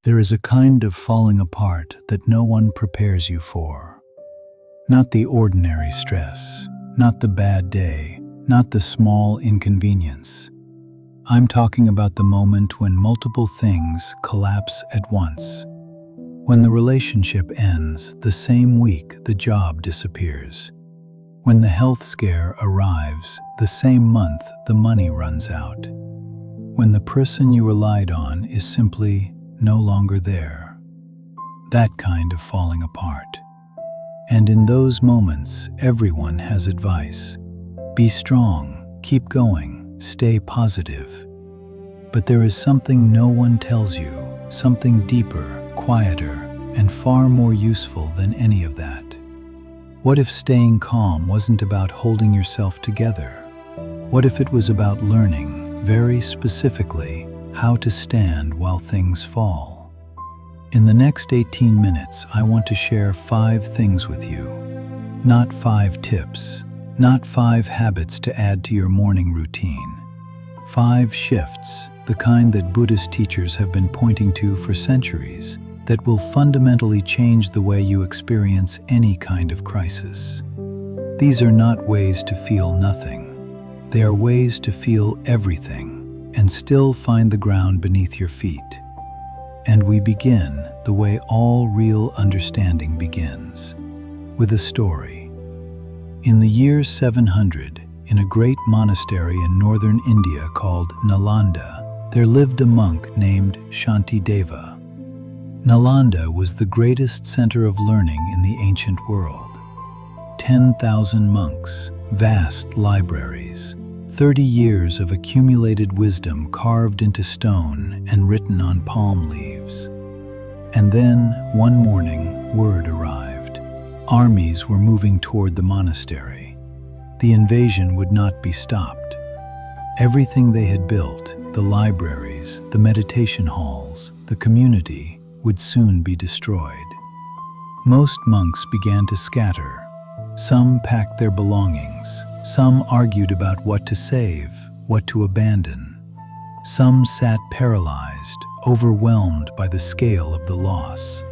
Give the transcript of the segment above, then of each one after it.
There is a kind of falling apart that no one prepares you for. Not the ordinary stress, not the bad day, not the small inconvenience. I'm talking about the moment when multiple things collapse at once. When the relationship ends the same week the job disappears. When the health scare arrives the same month the money runs out. When the person you relied on is simply no longer there. That kind of falling apart. And in those moments, everyone has advice. Be strong, keep going, stay positive. But there is something no one tells you, something deeper, quieter, and far more useful than any of that. What if staying calm wasn't about holding yourself together? What if it was about learning, very specifically, how to stand while things fall? In the next 18 minutes, I want to share 5 things with you. Not 5 tips, not 5 habits to add to your morning routine. 5 shifts, the kind that Buddhist teachers have been pointing to for centuries, that will fundamentally change the way you experience any kind of crisis. These are not ways to feel nothing. They are ways to feel everything and still find the ground beneath your feet. And we begin the way all real understanding begins, with a story. In the year 700, in a great monastery in northern India called Nalanda, there lived a monk named Shantideva. Nalanda was the greatest center of learning in the ancient world. 10,000 monks, vast libraries, 30 years of accumulated wisdom carved into stone and written on palm leaves. And then, one morning, word arrived. Armies were moving toward the monastery. The invasion would not be stopped. Everything they had built, the libraries, the meditation halls, the community, would soon be destroyed. Most monks began to scatter. Some packed their belongings. Some argued about what to save, what to abandon. Some sat paralyzed, overwhelmed by the scale of the loss.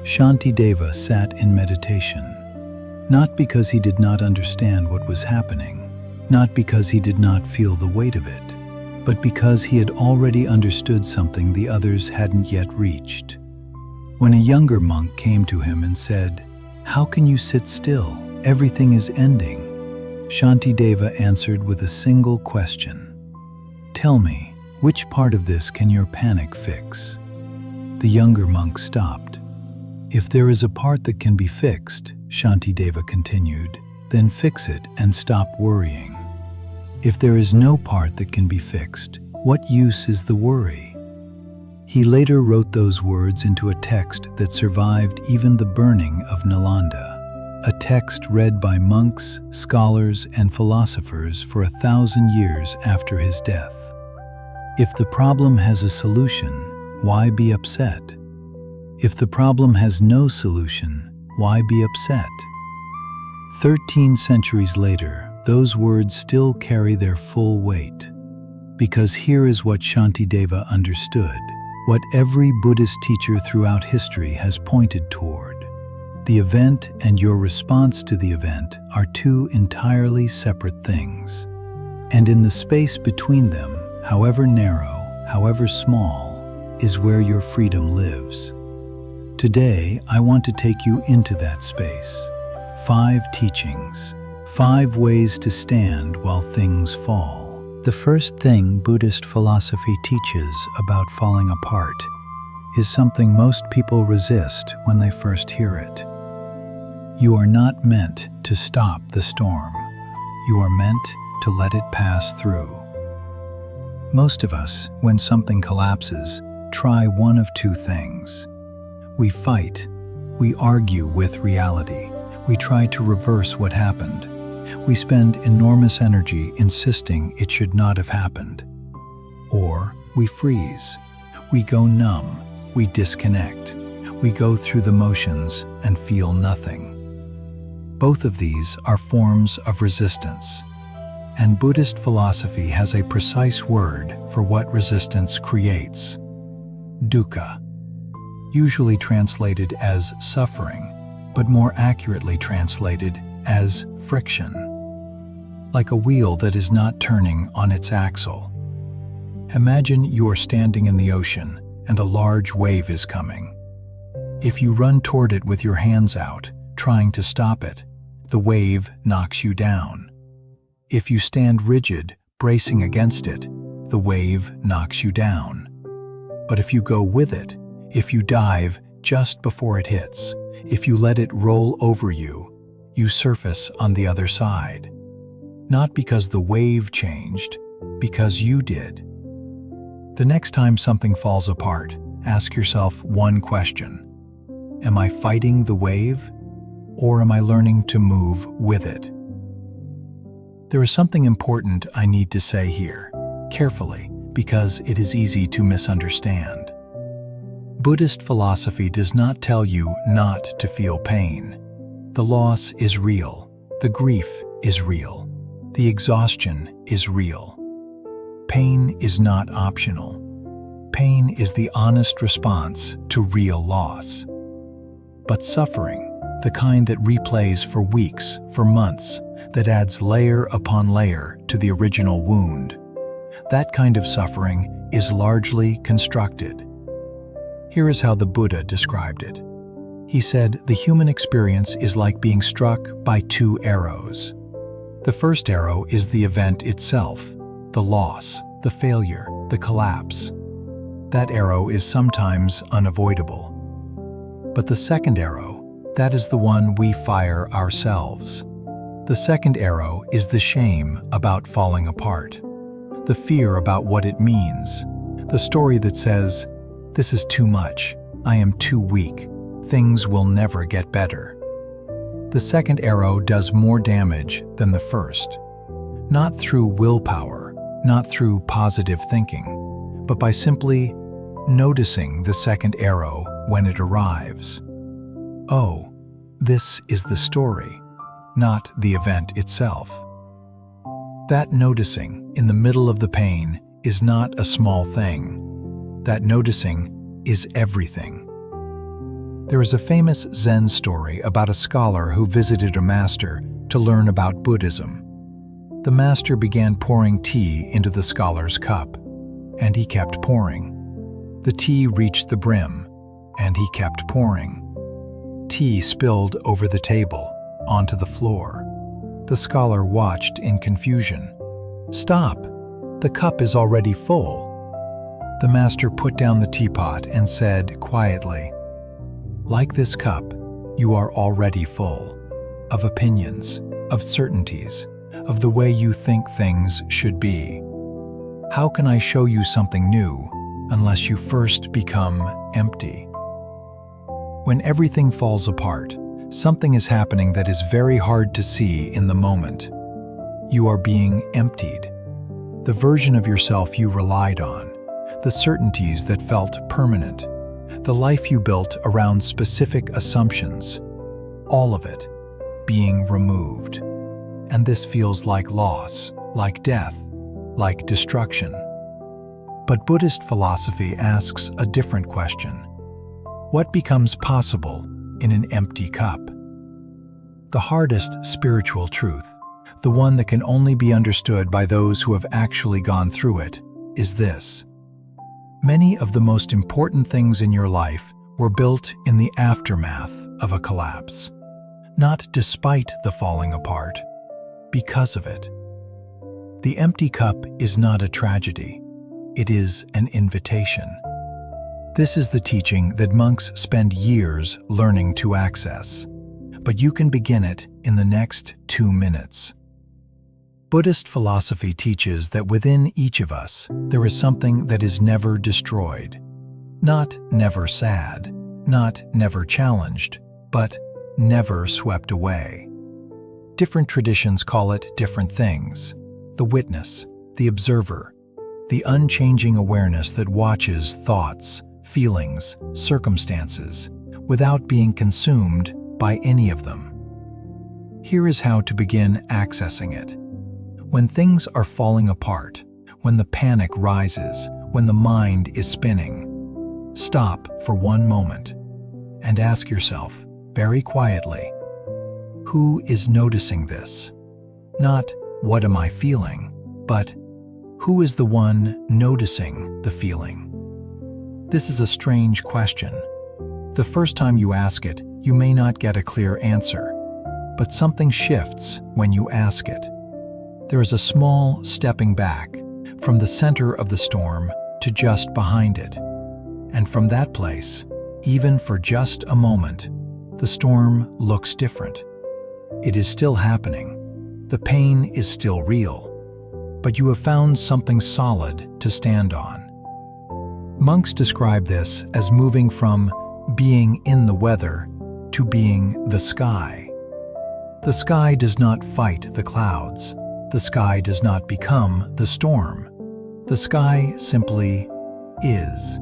Shantideva sat in meditation, not because he did not understand what was happening, not because he did not feel the weight of it, but because he had already understood something the others hadn't yet reached. When a younger monk came to him and said, "How can you sit still? Everything is ending." Shantideva answered with a single question. "Tell me, which part of this can your panic fix?" The younger monk stopped. "If there is a part that can be fixed," Shantideva continued, "then fix it and stop worrying. If there is no part that can be fixed, what use is the worry?" He later wrote those words into a text that survived even the burning of Nalanda, a text read by monks, scholars, and philosophers for 1,000 years after his death. If the problem has a solution, why be upset? If the problem has no solution, why be upset? 13 centuries later, those words still carry their full weight. Because here is what Shantideva understood, what every Buddhist teacher throughout history has pointed toward. The event and your response to the event are 2 entirely separate things. And in the space between them, however narrow, however small, is where your freedom lives. Today, I want to take you into that space. 5 teachings. 5 ways to stand while things fall. The first thing Buddhist philosophy teaches about falling apart is something most people resist when they first hear it. You are not meant to stop the storm. You are meant to let it pass through. Most of us, when something collapses, try one of 2 things. We fight. We argue with reality. We try to reverse what happened. We spend enormous energy insisting it should not have happened. Or we freeze. We go numb. We disconnect. We go through the motions and feel nothing. Both of these are forms of resistance. And Buddhist philosophy has a precise word for what resistance creates: dukkha. usually translated as suffering, but more accurately translated as friction, like a wheel that is not turning on its axle. Imagine you're standing in the ocean and a large wave is coming. If you run toward it with your hands out, trying to stop it, the wave knocks you down. If you stand rigid, bracing against it, the wave knocks you down. But if you go with it, if you dive just before it hits, if you let it roll over you, you surface on the other side. Not because the wave changed, because you did. The next time something falls apart, ask yourself one question. Am I fighting the wave, or am I learning to move with it? There is something important I need to say here, carefully, because it is easy to misunderstand. Buddhist philosophy does not tell you not to feel pain. The loss is real. The grief is real. The exhaustion is real. Pain is not optional. Pain is the honest response to real loss. But suffering, the kind that replays for weeks, for months, that adds layer upon layer to the original wound, that kind of suffering is largely constructed. Here is how the Buddha described it. He said, the human experience is like being struck by two arrows. The first arrow is the event itself, the loss, the failure, the collapse. That arrow is sometimes unavoidable. But the second arrow, that is the one we fire ourselves. The second arrow is the shame about falling apart, the fear about what it means, the story that says, this is too much, I am too weak, things will never get better. The second arrow does more damage than the first, not through willpower, not through positive thinking, but by simply noticing the second arrow when it arrives. Oh, this is the story, not the event itself. That noticing in the middle of the pain is not a small thing. That noticing is everything. There is a famous Zen story about a scholar who visited a master to learn about Buddhism. The master began pouring tea into the scholar's cup, and he kept pouring. The tea reached the brim, and he kept pouring. Tea spilled over the table, onto the floor. The scholar watched in confusion. Stop! The cup is already full. The master put down the teapot and said quietly, like this cup, you are already full of opinions, of certainties, of the way you think things should be. How can I show you something new unless you first become empty? When everything falls apart, something is happening that is very hard to see in the moment. You are being emptied. The version of yourself you relied on, the certainties that felt permanent, the life you built around specific assumptions, all of it being removed. And this feels like loss, like death, like destruction. But Buddhist philosophy asks a different question. What becomes possible in an empty cup? The hardest spiritual truth, the one that can only be understood by those who have actually gone through it, is this. Many of the most important things in your life were built in the aftermath of a collapse, not despite the falling apart, because of it. The empty cup is not a tragedy, it is an invitation. This is the teaching that monks spend years learning to access, but you can begin it in the next 2 minutes. Buddhist philosophy teaches that within each of us, there is something that is never destroyed. Not never sad, not never challenged, but never swept away. Different traditions call it different things. The witness, the observer, the unchanging awareness that watches thoughts, feelings, circumstances, without being consumed by any of them. Here is how to begin accessing it. When things are falling apart, when the panic rises, when the mind is spinning, Stop for one moment and ask yourself very quietly, who is noticing this? Not what am I feeling, but who is the one noticing the feeling? This is a strange question. The first time you ask it, you may not get a clear answer, but something shifts when you ask it. There is a small stepping back from the center of the storm to just behind it. And from that place, even for just a moment, the storm looks different. It is still happening. The pain is still real, but you have found something solid to stand on. Monks describe this as moving from being in the weather to being the sky. The sky does not fight the clouds. The sky does not become the storm. The sky simply is,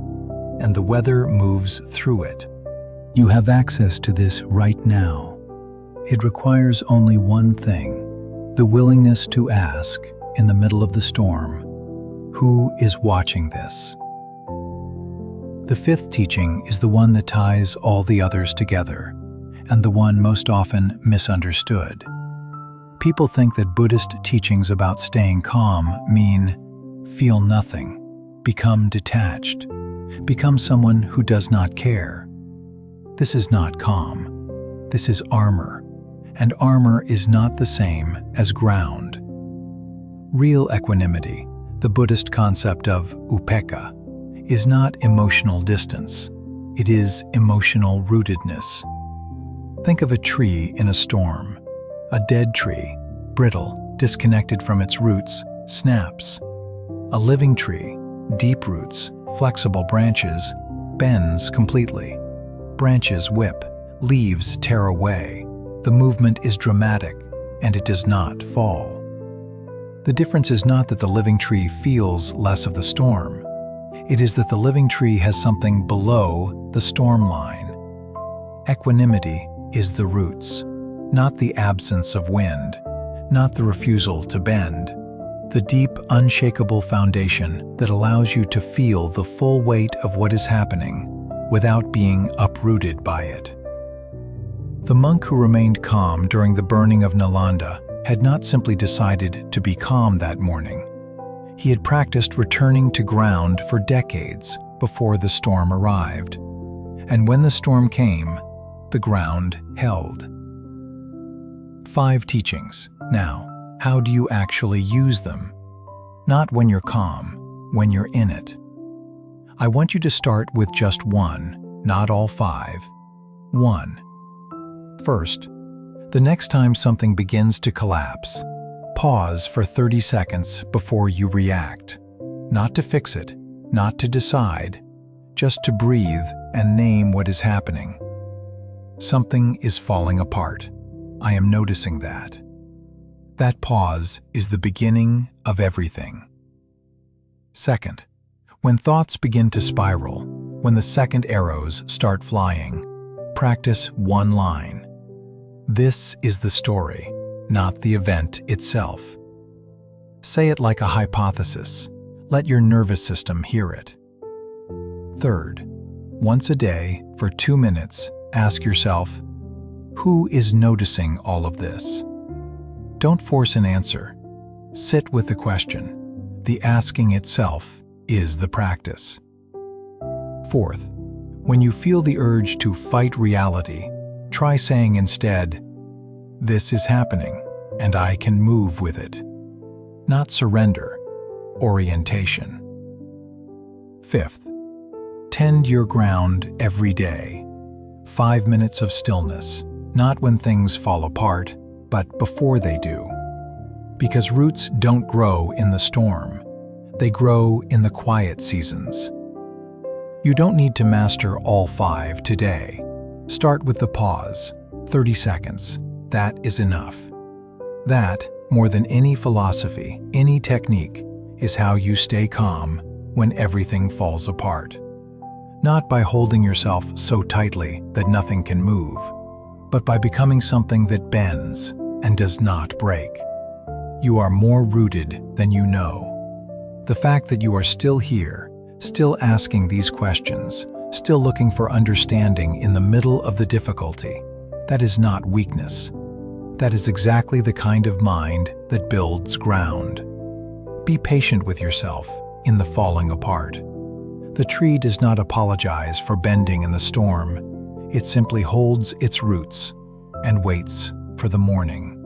and the weather moves through it. You have access to this right now. It requires only one thing: the willingness to ask, in the middle of the storm, who is watching this? The fifth teaching is the one that ties all the others together, and the one most often misunderstood. People think that Buddhist teachings about staying calm mean feel nothing, become detached, become someone who does not care. This is not calm. This is armor, and armor is not the same as ground. Real equanimity, the Buddhist concept of Upekkha, is not emotional distance. It is emotional rootedness. Think of a tree in a storm. A dead tree, brittle, disconnected from its roots, snaps. A living tree, deep roots, flexible branches, bends completely. Branches whip, leaves tear away. The movement is dramatic, and it does not fall. The difference is not that the living tree feels less of the storm. It is that the living tree has something below the storm line. Equanimity is the roots, not the absence of wind, not the refusal to bend, the deep, unshakable foundation that allows you to feel the full weight of what is happening without being uprooted by it. The monk who remained calm during the burning of Nalanda had not simply decided to be calm that morning. He had practiced returning to ground for decades before the storm arrived. And when the storm came, the ground held. 5 teachings. Now, how do you actually use them? Not when you're calm, when you're in it. I want you to start with just one, not all 5. 1. First, the next time something begins to collapse, pause for 30 seconds before you react. Not to fix it, not to decide, just to breathe and name what is happening. Something is falling apart. I am noticing that. That pause is the beginning of everything. Second, when thoughts begin to spiral, when the second arrows start flying, practice one line. This is the story, not the event itself. Say it like a hypothesis. Let your nervous system hear it. Third, once a day, for 2 minutes, ask yourself, who is noticing all of this? Don't force an answer. Sit with the question. The asking itself is the practice. Fourth, when you feel the urge to fight reality, try saying instead, this is happening, and I can move with it. Not surrender, orientation. Fifth, tend your ground every day. 5 minutes of stillness, not when things fall apart, but before they do. Because roots don't grow in the storm. They grow in the quiet seasons. You don't need to master all 5 today. Start with the pause, 30 seconds. That is enough. That, more than any philosophy, any technique, is how you stay calm when everything falls apart. Not by holding yourself so tightly that nothing can move, but by becoming something that bends and does not break. You are more rooted than you know. The fact that you are still here, still asking these questions, still looking for understanding in the middle of the difficulty. That is not weakness. That is exactly the kind of mind that builds ground. Be patient with yourself in the falling apart. The tree does not apologize for bending in the storm. It simply holds its roots and waits for the morning.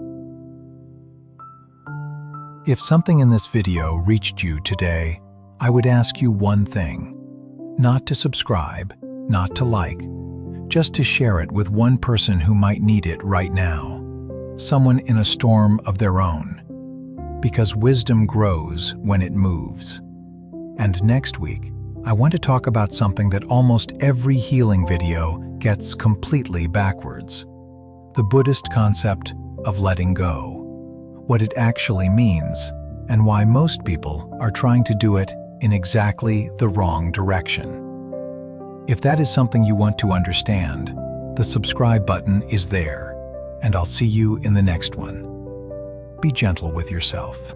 If something in this video reached you today, I would ask you one thing: not to subscribe, not to like, just to share it with one person who might need it right now, someone in a storm of their own. Because wisdom grows when it moves. And next week, I want to talk about something that almost every healing video gets completely backwards: the Buddhist concept of letting go. What it actually means, and why most people are trying to do it in exactly the wrong direction. If that is something you want to understand, the subscribe button is there, and I'll see you in the next one. Be gentle with yourself.